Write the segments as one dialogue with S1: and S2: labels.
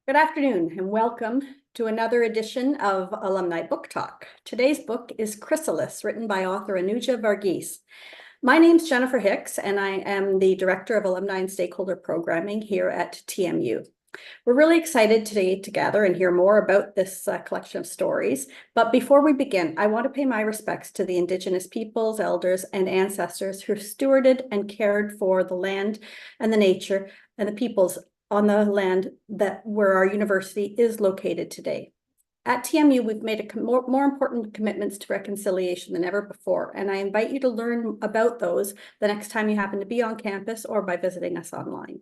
S1: Good afternoon and welcome to another edition of Alumni Book Talk. Today's book is Chrysalis, written by author Anuja Varghese. My name's Jennifer Hicks and I am the Director of Alumni and Stakeholder Programming here at TMU. We're really excited today to gather and hear more about this collection of stories. But before we begin, I want to pay my respects to the Indigenous peoples, elders, and ancestors who stewarded and cared for the land and the nature and the peoples on the land where our university is located today. At TMU, we've made more important commitments to reconciliation than ever before, and I invite you to learn about those the next time you happen to be on campus or by visiting us online.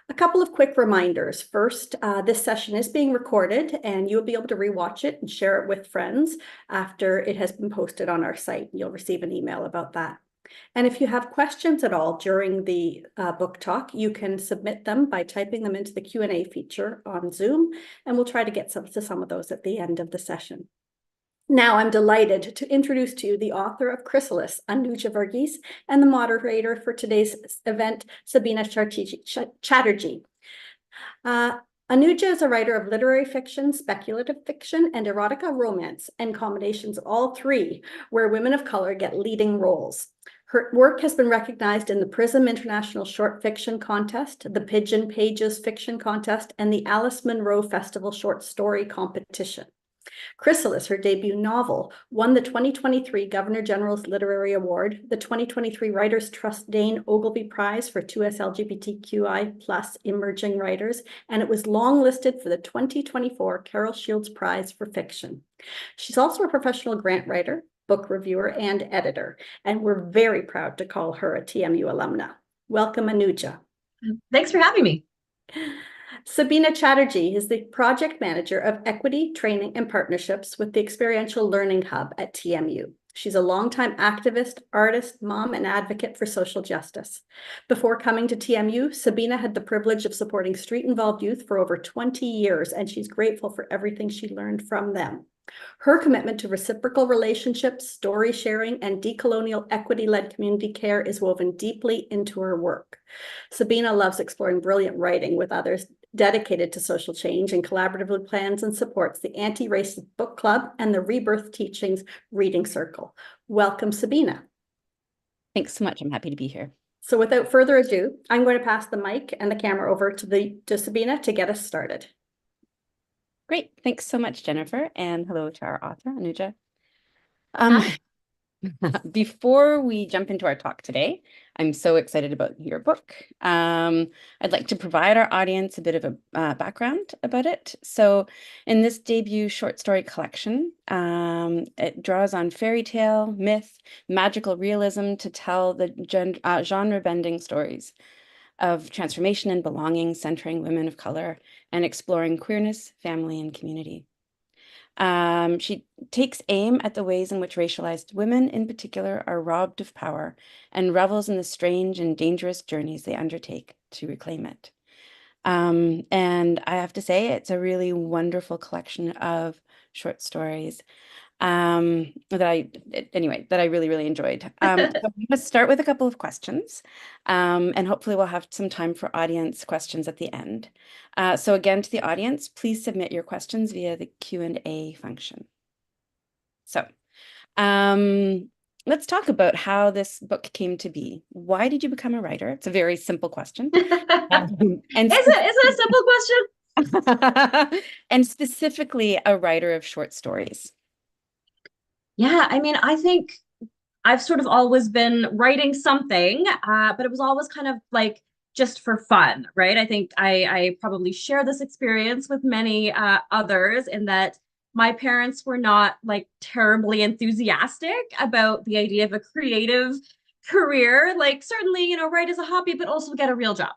S1: A couple of quick reminders. First, this session is being recorded and you'll be able to rewatch it and share it with friends after it has been posted on our site. You'll receive an email about that. And if you have questions at all during the book talk, you can submit them by typing them into the Q&A feature on Zoom, and we'll try to get to some of those at the end of the session. Now I'm delighted to introduce to you the author of Chrysalis, Anuja Varghese, and the moderator for today's event, Sabina Chatterjee. Anuja is a writer of literary fiction, speculative fiction, and erotica romance, and combinations of all three, where women of color get leading roles. Her work has been recognized in the Prism International Short Fiction Contest, the Pigeon Pages Fiction Contest, and the Alice Munro Festival Short Story Competition. Chrysalis, her debut novel, won the 2023 Governor General's Literary Award, the 2023 Writers Trust Dane Ogilvy Prize for 2S LGBTQI+ Emerging Writers, and it was longlisted for the 2024 Carol Shields Prize for Fiction. She's also a professional grant writer, book reviewer, and editor, and we're very proud to call her a TMU alumna. Welcome, Anuja.
S2: Thanks for having me.
S1: Sabina Chatterjee is the project manager of equity, training, and partnerships with the Experiential Learning Hub at TMU. She's a longtime activist, artist, mom, and advocate for social justice. Before coming to TMU, Sabina had the privilege of supporting street-involved youth for over 20 years, and she's grateful for everything she learned from them. Her commitment to reciprocal relationships, story sharing, and decolonial equity-led community care is woven deeply into her work. Sabina loves exploring brilliant writing with others dedicated to social change and collaboratively plans and supports the Anti-Racist Book Club and the Rebirth Teachings Reading Circle. Welcome, Sabina.
S3: Thanks so much. I'm happy to be here.
S1: So without further ado, I'm going to pass the mic and the camera over to Sabina to get us started.
S3: Great. Thanks so much, Jennifer. And hello to our author, Anuja. Before we jump into our talk today, I'm so excited about your book. I'd like to provide our audience a bit of a background about it. So in this debut short story collection, it draws on fairy tale, myth, magical realism to tell the genre-bending stories of transformation and belonging, centering women of color and exploring queerness, family, and community. She takes aim at the ways in which racialized women in particular are robbed of power and revels in the strange and dangerous journeys they undertake to reclaim it. And I have to say, it's a really wonderful collection of short stories that I really, really enjoyed. So I'm going to start with a couple of questions, and hopefully we'll have some time for audience questions at the end. So again, to the audience, please submit your questions via the Q&A function. So let's talk about how this book came to be. Why did you become a writer? It's a very simple question.
S2: Is it a simple
S3: question? And specifically a writer of short stories.
S2: Yeah, I mean, I think I've sort of always been writing something, but it was always kind of like just for fun, right? I think I probably share this experience with many others in that my parents were not like terribly enthusiastic about the idea of a creative career. Like certainly, you know, write as a hobby, but also get a real job.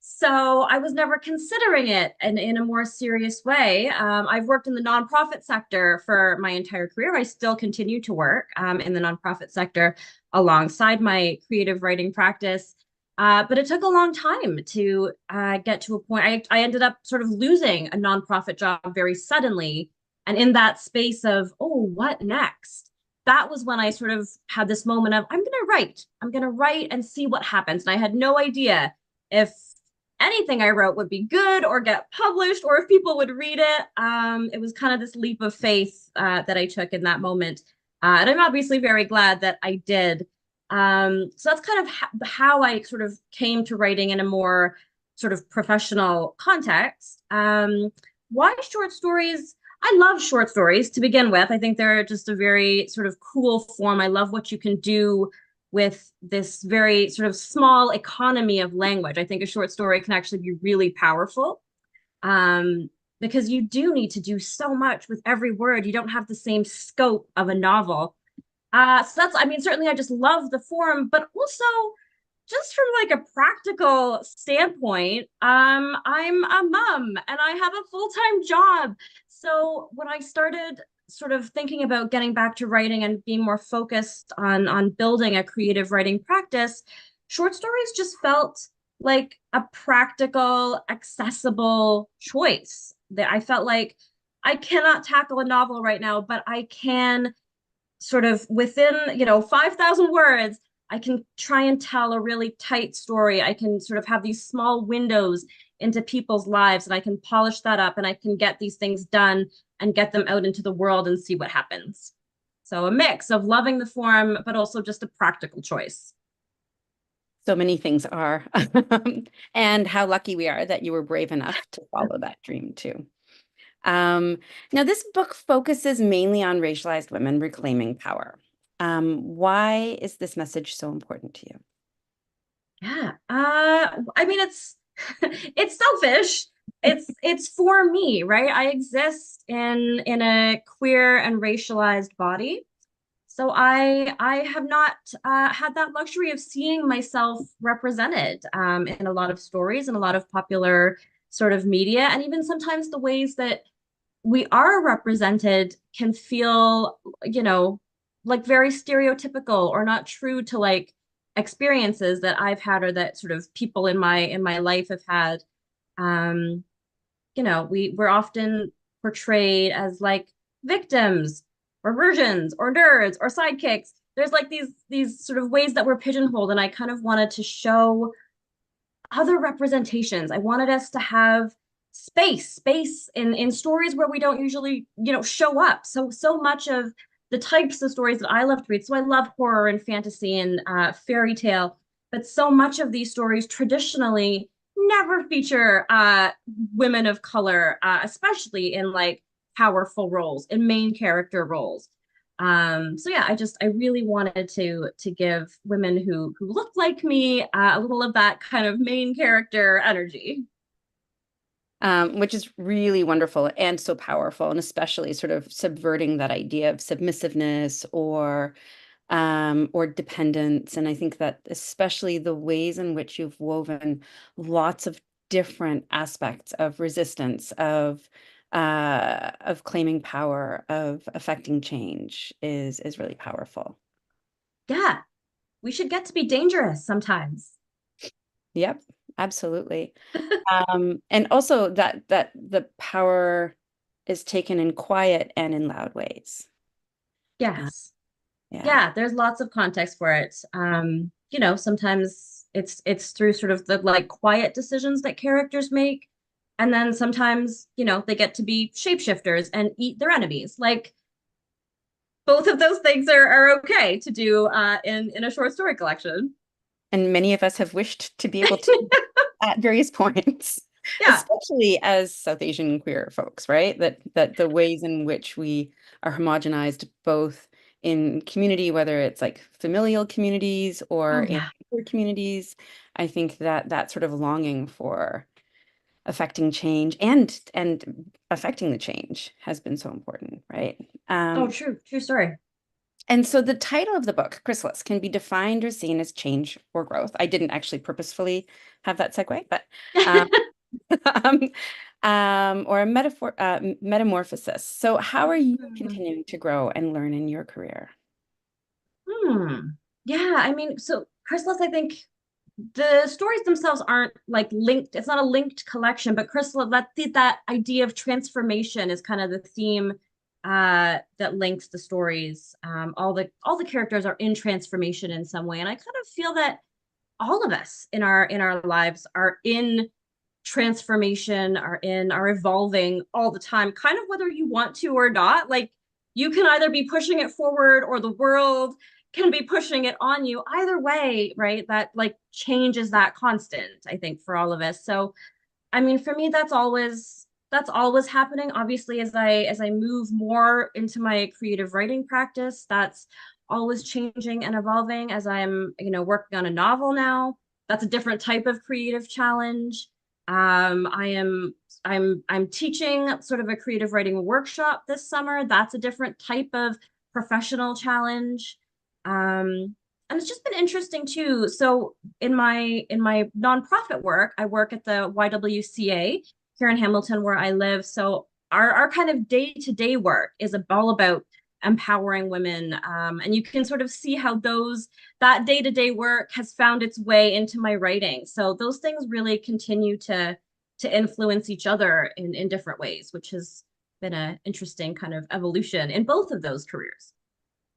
S2: So I was never considering it in a more serious way. I've worked in the nonprofit sector for my entire career. I still continue to work in the nonprofit sector alongside my creative writing practice. But it took a long time to get to a point. I ended up sort of losing a nonprofit job very suddenly. And in that space of, oh, what next? That was when I sort of had this moment of, I'm going to write and see what happens. And I had no idea if anything I wrote would be good or get published or if people would read it. It was kind of this leap of faith that I took in that moment. And I'm obviously very glad that I did. So that's kind of how I sort of came to writing in a more sort of professional context. Why short stories? I love short stories to begin with. I think they're just a very sort of cool form. I love what you can do with this very sort of small economy of language. I think a short story can actually be really powerful, because you do need to do so much with every word. You don't have the same scope of a novel. So that's, I mean, certainly I just love the form, but also just from like a practical standpoint, I'm a mom and I have a full-time job. So when I started sort of thinking about getting back to writing and being more focused on building a creative writing practice, short stories just felt like a practical, accessible choice. That I felt like I cannot tackle a novel right now, but I can sort of within, 5,000 words, I can try and tell a really tight story. I can sort of have these small windows into people's lives and I can polish that up and I can get these things done and get them out into the world and see what happens. So a mix of loving the form, but also just a practical choice.
S3: So many things are. And how lucky we are that you were brave enough to follow that dream too. Now, this book focuses mainly on racialized women reclaiming power. Why is this message so important to you?
S2: Yeah. I mean, it's it's selfish. It's for me, right? I exist in a queer and racialized body. So I have not had that luxury of seeing myself represented in a lot of stories and a lot of popular sort of media, and even sometimes the ways that we are represented can feel, like very stereotypical or not true to like experiences that I've had or that sort of people in my life have had. Um, we're often portrayed as like victims or virgins or nerds or sidekicks. There's like these sort of ways that we're pigeonholed, and I kind of wanted to show other representations. I wanted us to have space in stories where we don't usually, show up. So much of the types of stories that I love to read. So I love horror and fantasy and fairy tale, but so much of these stories traditionally never feature women of color, especially in like powerful roles, in main character roles. So yeah, I really wanted to give women who look like me a little of that kind of main character energy.
S3: Which is really wonderful and so powerful, and especially sort of subverting that idea of submissiveness or dependence. And I think that especially the ways in which you've woven lots of different aspects of resistance, of claiming power, of affecting change is really powerful.
S2: Yeah, we should get to be dangerous sometimes.
S3: Yep, absolutely. And also that the power is taken in quiet and in loud ways. Uh,
S2: Yes.
S3: yeah.
S2: Yeah, there's lots of context for it. Sometimes it's through sort of the like quiet decisions that characters make. And then sometimes, they get to be shapeshifters and eat their enemies. Like both of those things are okay to do in a short story collection.
S3: And many of us have wished to be able to at various points,
S2: Yeah.
S3: especially as South Asian queer folks, right? That the ways in which we are homogenized both in community, whether it's like familial communities or
S2: Oh
S3: in
S2: yeah.
S3: queer communities, I think that sort of longing for affecting change and affecting the change has been so important, right?
S2: Oh, true story.
S3: And so the title of the book, Chrysalis, can be defined or seen as change or growth. I didn't actually purposefully have that segue, but um, um, or a metamorphosis. So how are you
S2: Hmm.
S3: continuing to grow and learn in your career?
S2: Yeah, I mean, so Chrysalis, I think the stories themselves aren't like linked. It's not a linked collection, but Chrysalis, that idea of transformation is kind of the theme that links the stories. All the characters are in transformation in some way, and I kind of feel that all of us in our lives are in transformation, are evolving all the time, kind of whether you want to or not. Like you can either be pushing it forward or the world can be pushing it on you. Either way, right? That like change is that constant, I think, for all of us. So I mean, for me, that's always happening. Obviously, as I move more into my creative writing practice, that's always changing and evolving. As I'm, working on a novel now, that's a different type of creative challenge. I'm teaching sort of a creative writing workshop this summer. That's a different type of professional challenge. And it's just been interesting too. So in my nonprofit work, I work at the YWCA here in Hamilton where I live. So our kind of day-to-day work is all about empowering women. And you can sort of see how that day-to-day work has found its way into my writing. So those things really continue to influence each other in different ways, which has been an interesting kind of evolution in both of those careers.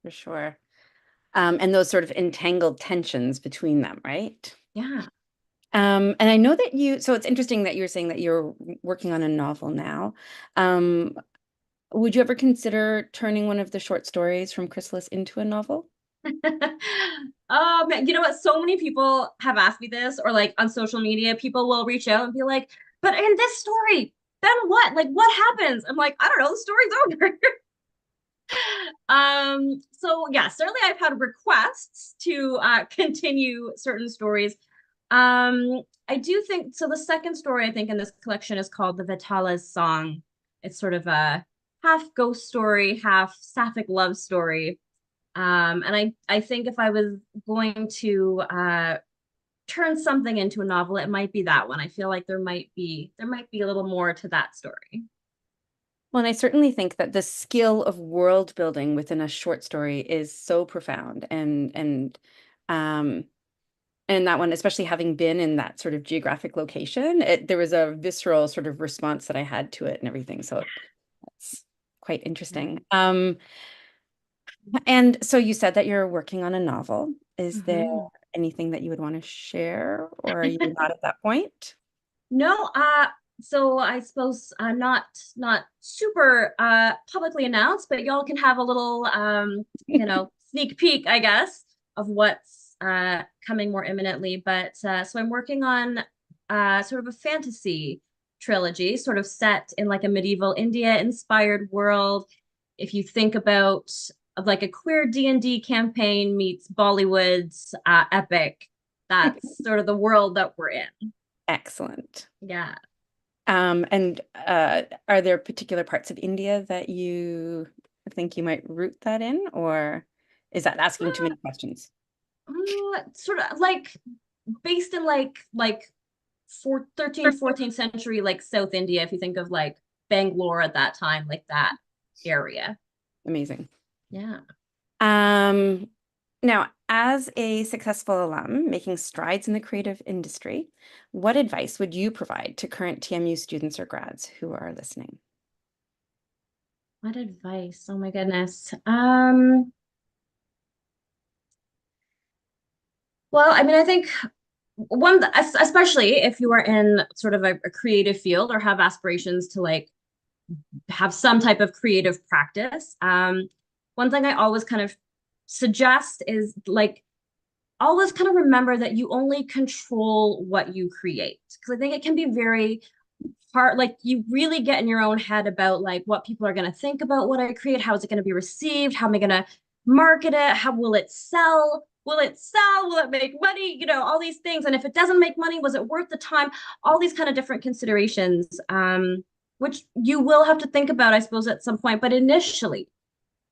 S3: For sure. And those sort of entangled tensions between them, right?
S2: Yeah.
S3: And I know that so it's interesting that you're saying that you're working on a novel now. Um, would you ever consider turning one of the short stories from Chrysalis into a novel?
S2: You know what? So many people have asked me this, or like on social media, people will reach out and be like, but in this story, then what? Like, what happens? I'm like, I don't know, the story's over. So yeah, certainly I've had requests to continue certain stories. I do think so. The second story I think in this collection is called The Vitala's Song. It's sort of a half ghost story, half sapphic love story. And I think if I was going to turn something into a novel, it might be that one. I feel like there might be a little more to that story.
S3: Well, and I certainly think that the skill of world building within a short story is so profound um and that one, especially having been in that sort of geographic location, there was a visceral sort of response that I had to it and everything. So that's quite interesting. And so you said that you're working on a novel. Is there
S2: Mhm.
S3: anything that you would want to share, or are you not at that point?
S2: No, so I suppose I'm not super publicly announced, but y'all can have a little sneak peek, I guess, of what's coming more imminently. But so I'm working on sort of a fantasy trilogy, sort of set in like a medieval India inspired world. If you think about like a queer D&D campaign meets Bollywood's epic, that's sort of the world that we're in.
S3: Excellent.
S2: Yeah.
S3: And are there particular parts of India that you think you might root that in, or is that asking too many questions?
S2: Sort of like based in like 13th, 14th century, like South India, if you think of like Bangalore at that time, like that area.
S3: Amazing.
S2: Yeah.
S3: Um, Now, as a successful alum making strides in the creative industry, what advice would you provide to current TMU students or grads who are listening?
S2: What advice? Oh my goodness. Well, I mean, I think especially if you are in sort of a creative field or have aspirations to like have some type of creative practice. One thing I always kind of suggest is like always kind of remember that you only control what you create. Because I think it can be very hard, like you really get in your own head about like what people are going to think about what I create, how is it going to be received, how am I going to market it, how will it sell? Will it sell? Will it make money? All these things. And if it doesn't make money, was it worth the time? All these kind of different considerations, which you will have to think about, I suppose, at some point. But initially,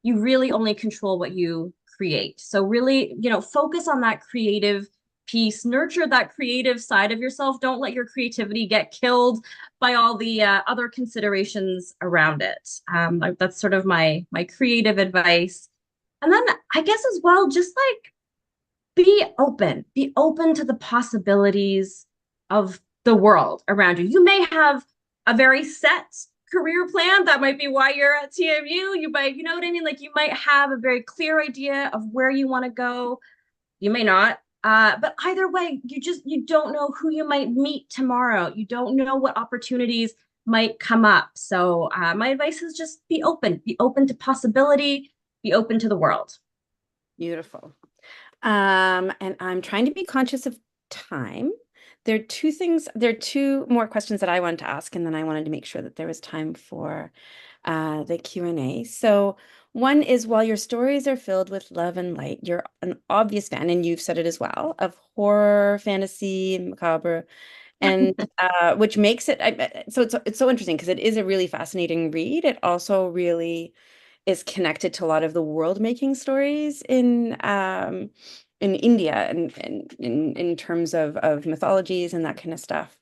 S2: you really only control what you create. So really, focus on that creative piece, nurture that creative side of yourself. Don't let your creativity get killed by all the other considerations around it. Like that's sort of my creative advice. And then I guess as well, just like be open to the possibilities of the world around you. You may have a very set career plan. That might be why you're at TMU. You might, you know what I mean? Like you might have a very clear idea of where you want to go. You may not. But either way, you don't know who you might meet tomorrow. You don't know what opportunities might come up. So my advice is just be open to possibility, be open to the world.
S3: Beautiful. And I'm trying to be conscious of time. There are two more questions that I wanted to ask, and then I wanted to make sure that there was time for the Q&A. So one is, while your stories are filled with love and light, you're an obvious fan, and you've said it as well, of horror, fantasy, macabre, and which makes it so it's so interesting because it is a really fascinating read. It also really is connected to a lot of the world-making stories in India and in terms of mythologies and that kind of stuff.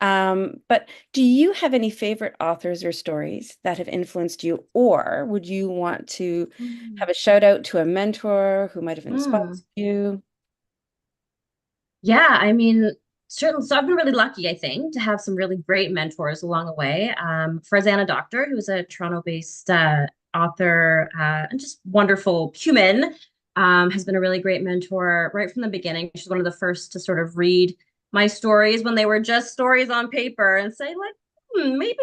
S3: But do you have any favorite authors or stories that have influenced you, or would you want to
S2: Mm.
S3: have a shout out to a mentor who might have inspired
S2: Mm.
S3: you?
S2: Yeah, I mean, certainly. So I've been really lucky, I think, to have some really great mentors along the way. Farzana Doctor, who's a Toronto-based author and just wonderful human, has been a really great mentor right from the beginning. She's one of the first to sort of read my stories when they were just stories on paper and say, like, maybe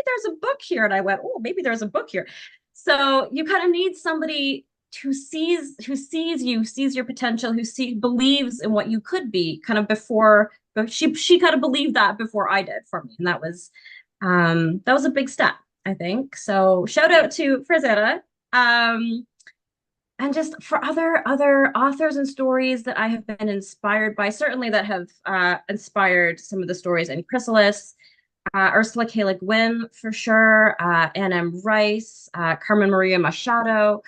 S2: there's a book here. And I went, oh, maybe there's a book here. So you kind of need somebody who sees you, sees your potential, believes in what you could be, kind of before. But she kind of believed that before I did for me, and that was a big step, I think. So shout out to Frazetta. And just for other authors and stories that I have been inspired by, certainly that have inspired some of the stories in Chrysalis, Ursula K. Le Guin for sure, Anne M. Rice, Carmen Maria Machado.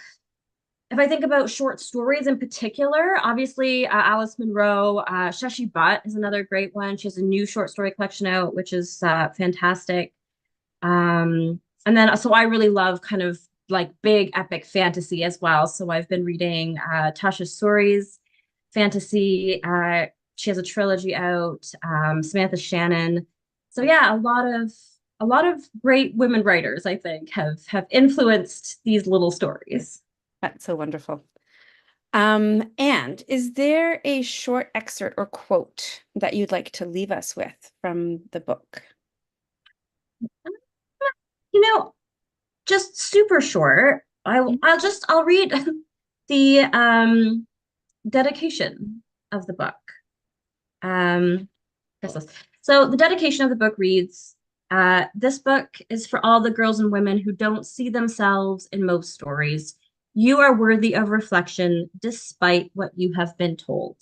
S2: If I think about short stories in particular, obviously Alice Munro, Shashi Butt is another great one. She has a new short story collection out, which is fantastic. And then, so I really love kind of like big epic fantasy as well. So I've been reading Tasha Suri's fantasy. She has a trilogy out. Samantha Shannon. So yeah, a lot of great women writers, I think, have influenced these little stories.
S3: That's so wonderful. And is there a short excerpt or quote that you'd like to leave us with from the book?
S2: You know, just super short. I'll read the dedication of the book. Um, so the dedication of the book reads, this book is for all the girls and women who don't see themselves in most stories. You are worthy of reflection despite what you have been told.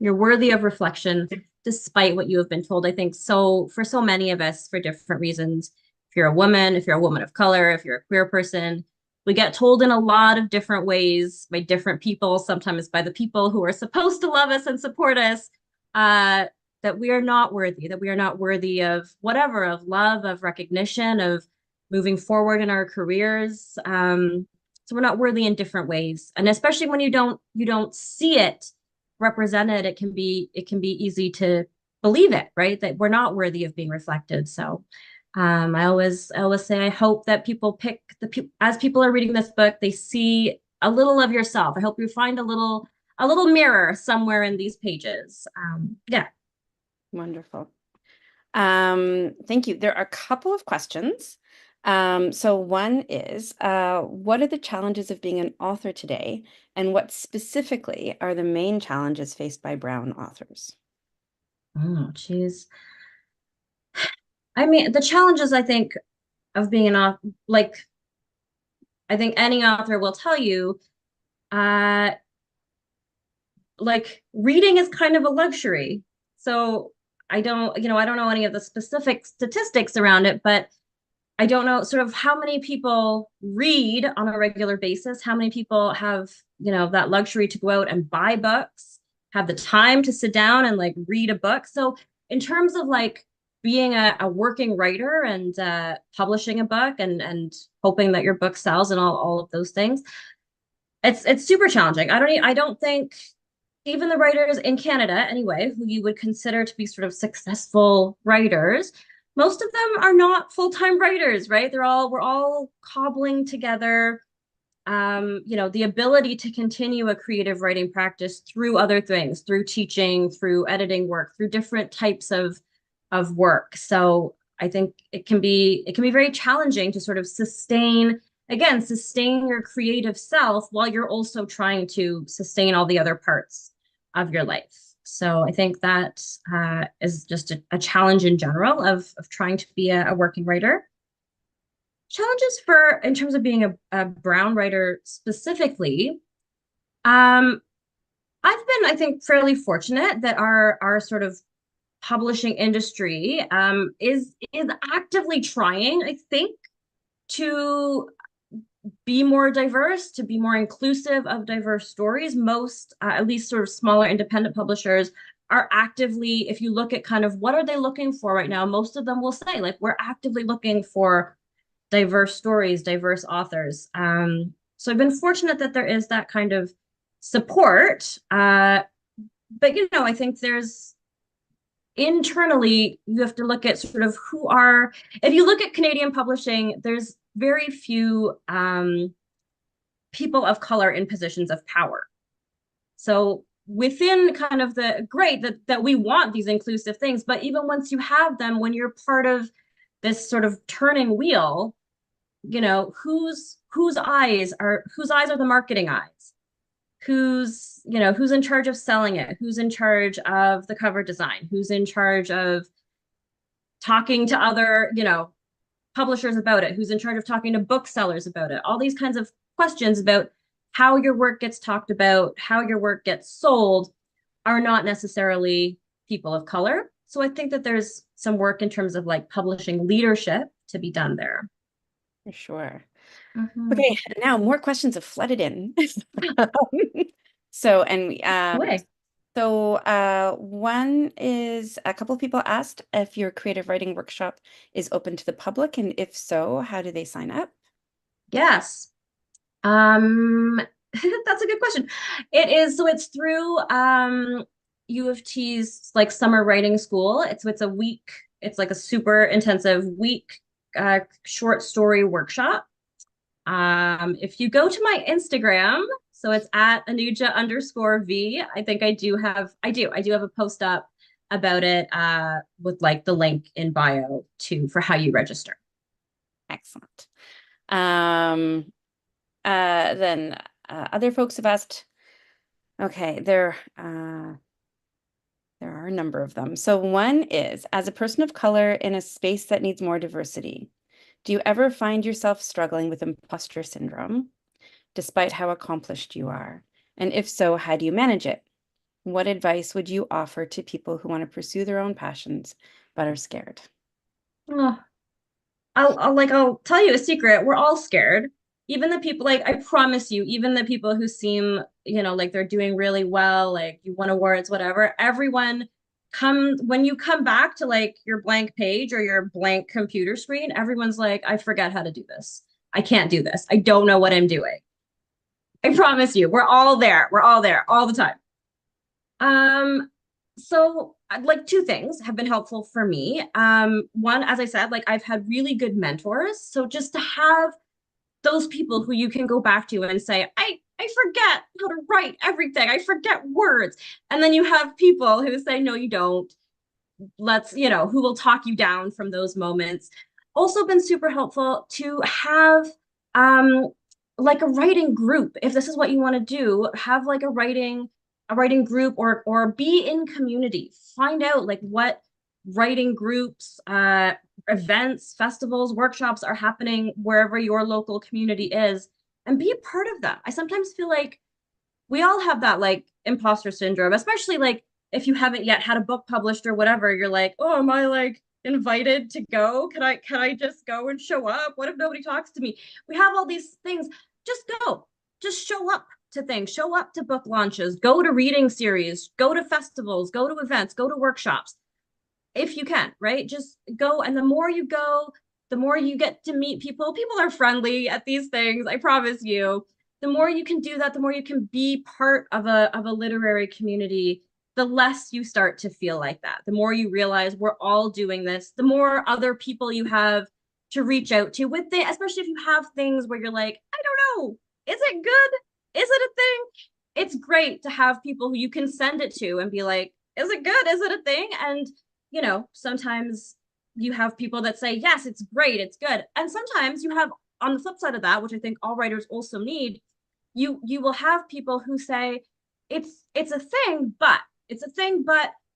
S2: You're worthy of reflection despite what you have been told. I think so for so many of us, for different reasons. If you're a woman, if you're a woman of color, if you're a queer person, we get told in a lot of different ways by different people, sometimes by the people who are supposed to love us and support us, that we are not worthy, that we are not worthy of whatever, of love, of recognition, of moving forward in our careers. So we're not worthy in different ways. And especially when you don't see it represented, it can be easy to believe it, right? That we're not worthy of being reflected. So I always say I hope that people pick as people are reading this book, they see a little of yourself. I hope you find a little mirror somewhere in these pages. Yeah.
S3: Wonderful. Thank you. There are a couple of questions. So one is, what are the challenges of being an author today, and what specifically are the main challenges faced by brown authors?
S2: Oh, geez. I mean, the challenges I think of being an author, like I think any author will tell you, uh, like reading is kind of a luxury. So I don't know any of the specific statistics around it, but I don't know sort of how many people read on a regular basis, how many people have, that luxury to go out and buy books, have the time to sit down and like read a book. So in terms of like being a working writer and publishing a book and hoping that your book sells and all of those things, it's super challenging. I don't think even the writers in Canada, anyway, who you would consider to be sort of successful writers, most of them are not full-time writers, right? We're all cobbling together the ability to continue a creative writing practice through other things, through teaching, through editing work, through different types of work. So I think it can be very challenging to sort of sustain your creative self while you're also trying to sustain all the other parts of your life. So I think that is just a challenge in general of trying to be a working writer. Challenges in terms of being a brown writer specifically, I've been, I think, fairly fortunate that our sort of publishing industry is actively trying, I think, to be more diverse, to be more inclusive of diverse stories. Most, at least sort of smaller independent publishers are actively, if you look at kind of what are they looking for right now, most of them will say, like, we're actively looking for diverse stories, diverse authors. So I've been fortunate that there is that kind of support. But, I think there's internally, you have to look at sort of if you look at Canadian publishing, there's very few people of color in positions of power. So within kind of that we want these inclusive things, but even once you have them, when you're part of this sort of turning wheel, whose eyes are the marketing eyes? Who's in charge of selling it? Who's in charge of the cover design? Who's in charge of talking to other, publishers about it? Who's in charge of talking to booksellers about it? All these kinds of questions about how your work gets talked about, how your work gets sold, are not necessarily people of color. So I think that there's some work in terms of like publishing leadership to be done there.
S3: For sure.
S2: Mhm.
S3: Okay, now more questions have flooded in. One is a couple of people asked if your creative writing workshop is open to the public, and if so, how do they sign up?
S2: Yes. That's a good question. It is, so it's through U of T's like summer writing school. It's a week, it's like a super intensive week short story workshop. If you go to my Instagram, so it's at Anuja_V. I think I do have a post up about it with like the link in bio too for how you register.
S3: Excellent. Then other folks have asked, okay, there are a number of them. So one is, as a person of color in a space that needs more diversity, do you ever find yourself struggling with imposter syndrome, despite how accomplished you are? And if so, how do you manage it? What advice would you offer to people who want to pursue their own passions but are scared?
S2: Oh, I'll tell you a secret. We're all scared. Even the people, like, I promise you, even the people who seem, like they're doing really well, like you won awards, whatever, when you come back to like your blank page or your blank computer screen, everyone's like, I forget how to do this. I can't do this. I don't know what I'm doing. I promise you, we're all there. We're all there all the time. So like two things have been helpful for me. One, as I said, like I've had really good mentors. So just to have those people who you can go back to and say, I forget how to write everything. I forget words. And then you have people who say, no, you don't. Who will talk you down from those moments. Also been super helpful to have like a writing group. If this is what you want to do, have like a writing group or be in community. Find out like what writing groups, events, festivals, workshops are happening wherever your local community is, and be a part of them. I sometimes feel like we all have that like imposter syndrome, especially like if you haven't yet had a book published or whatever. You're like, oh, am I like invited to go? Can I just go and show up? What if nobody talks to me? We have all these things. Just go. Just show up to things. Show up to book launches. Go to reading series. Go to festivals. Go to events. Go to workshops. If you can, right? Just go. And the more you go, the more you get to meet people. People are friendly at these things, I promise you. The more you can do that, the more you can be part of a literary community, the less you start to feel like that. The more you realize we're all doing this, the more other people you have to reach out to with it, especially if you have things where you're like, I don't know, is it good? Is it a thing? It's great to have people who you can send it to and be like, is it good? Is it a thing? And, you know, sometimes you have people that say, yes, it's great, it's good. And sometimes you have, on the flip side of that, which I think all writers also need, you will have people who say, it's a thing, but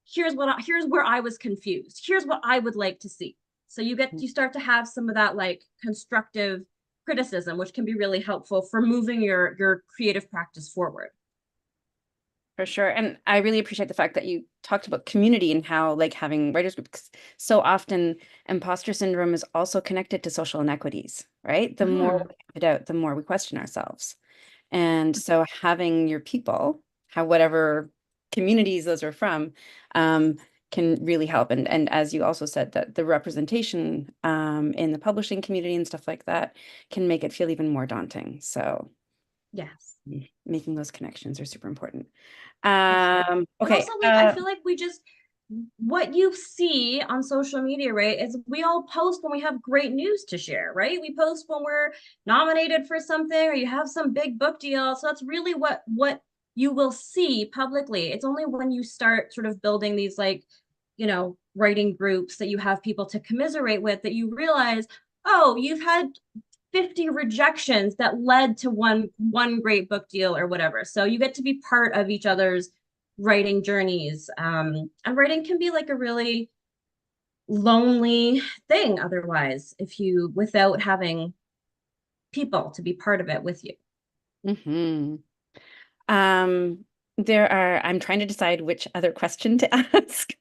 S2: here's where I was confused. Here's what I would like to see. So you start to have some of that like constructive criticism, which can be really helpful for moving your creative practice forward.
S3: For sure. And I really appreciate the fact that you talked about community and how like having writers groups, so often imposter syndrome is also connected to social inequities, right? The more we put out, the more we question ourselves. And so having your people, whatever communities those are from, can really help. And as you also said, that the representation in the publishing community and stuff like that can make it feel even more daunting. So
S2: yes,
S3: making those connections are super important.
S2: Okay.
S3: Also,
S2: like, I feel like what you see on social media, right, is we all post when we have great news to share, right? We post when we're nominated for something or you have some big book deal. So that's really what you will see publicly. It's only when you start sort of building these like, you know, writing groups that you have people to commiserate with that you realize, oh, you've had 50 rejections that led to one great book deal or whatever. So you get to be part of each other's writing journeys. And writing can be like a really lonely thing otherwise, without having people to be part of it with you.
S3: Mm-hmm. I'm trying to decide which other question to ask.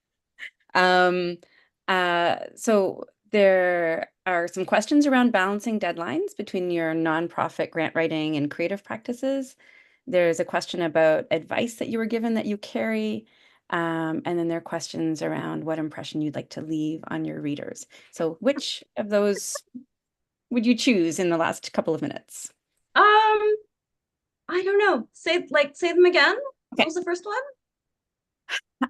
S3: So there are some questions around balancing deadlines between your nonprofit grant writing and creative practices. There's a question about advice that you were given that you carry. And then there are questions around what impression you'd like to leave on your readers. So which of those would you choose in the last couple of minutes?
S2: I don't know. Say them again.
S3: Okay.
S2: What was the first one?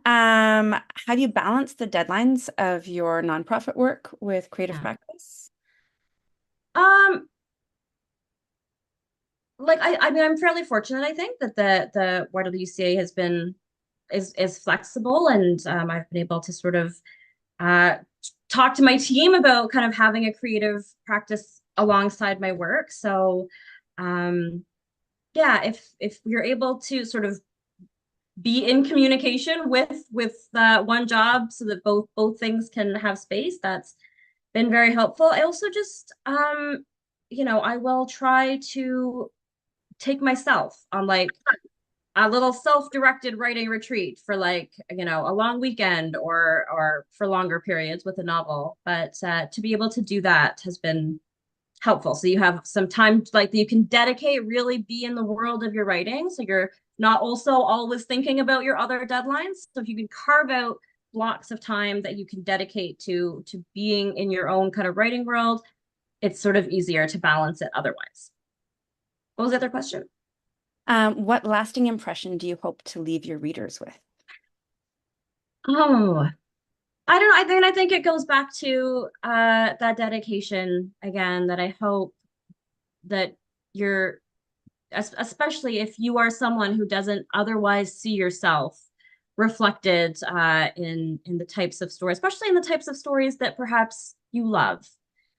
S3: How do you balance the deadlines of your nonprofit work with creative practice?
S2: Like I mean, I'm fairly fortunate, I think, that the YWCA has been is flexible, and I've been able to sort of talk to my team about kind of having a creative practice alongside my work. So yeah, if you're able to sort of be in communication with one job so that both things can have space, that's been very helpful. I also just you know, I will try to take myself on like a little self-directed writing retreat for like, you know, a long weekend or for longer periods with a novel. But to be able to do that has been helpful. So you have some time like you can dedicate, really be in the world of your writing. So you're not also always thinking about your other deadlines. So if you can carve out blocks of time that you can dedicate to being in your own kind of writing world, it's sort of easier to balance it otherwise. What was the other question?
S3: What lasting impression do you hope to leave your readers with?
S2: Oh, I don't know. I think it goes back to that dedication again, that I hope that you're, especially if you are someone who doesn't otherwise see yourself reflected in the types of stories, especially in the types of stories that perhaps you love.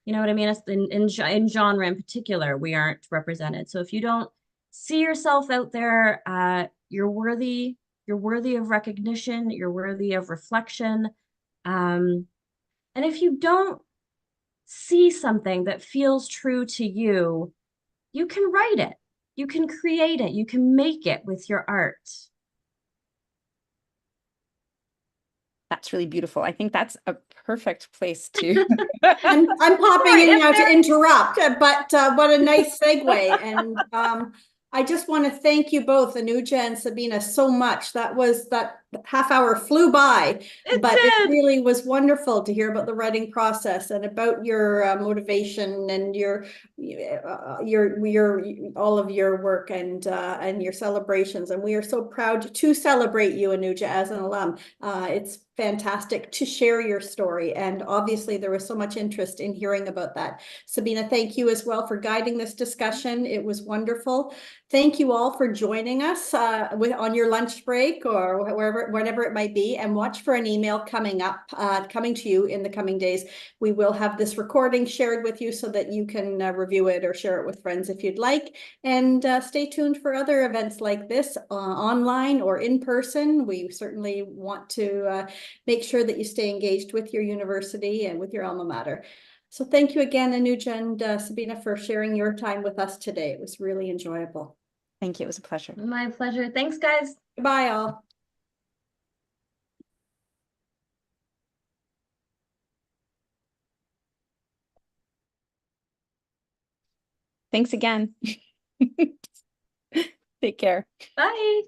S2: You know what I mean? In genre in particular, we aren't represented. So if you don't see yourself out there, you're worthy. You're worthy of recognition. You're worthy of reflection. And if you don't see something that feels true to you, you can write it. You can create it. You can make it with your art.
S3: That's really beautiful. I think that's a perfect place to.
S1: I'm popping in now to interrupt, but what a nice segue. And I just want to thank you both, Anuja and Sabina, so much. That half hour flew by,
S2: It
S1: but it
S2: did.
S1: really was wonderful to hear about the writing process and about your motivation and your all of your work and your celebrations. And we are so proud to celebrate you, Anuja, as an alum. It's fantastic to share your story, and obviously there was so much interest in hearing about that. Sabina, thank you as well for guiding this discussion. It was wonderful. Thank you all for joining us on your lunch break or wherever it might be, and watch for an email coming to you in the coming days. We will have this recording shared with you so that you can review it or share it with friends if you'd like. And stay tuned for other events like this online or in person. We certainly want to make sure that you stay engaged with your university and with your alma mater. So thank you again, Anuja and Sabina, for sharing your time with us today. It was really enjoyable.
S3: Thank you. It was a pleasure.
S2: My pleasure. Thanks, guys.
S1: Goodbye, all.
S3: Thanks again. Take care.
S2: Bye.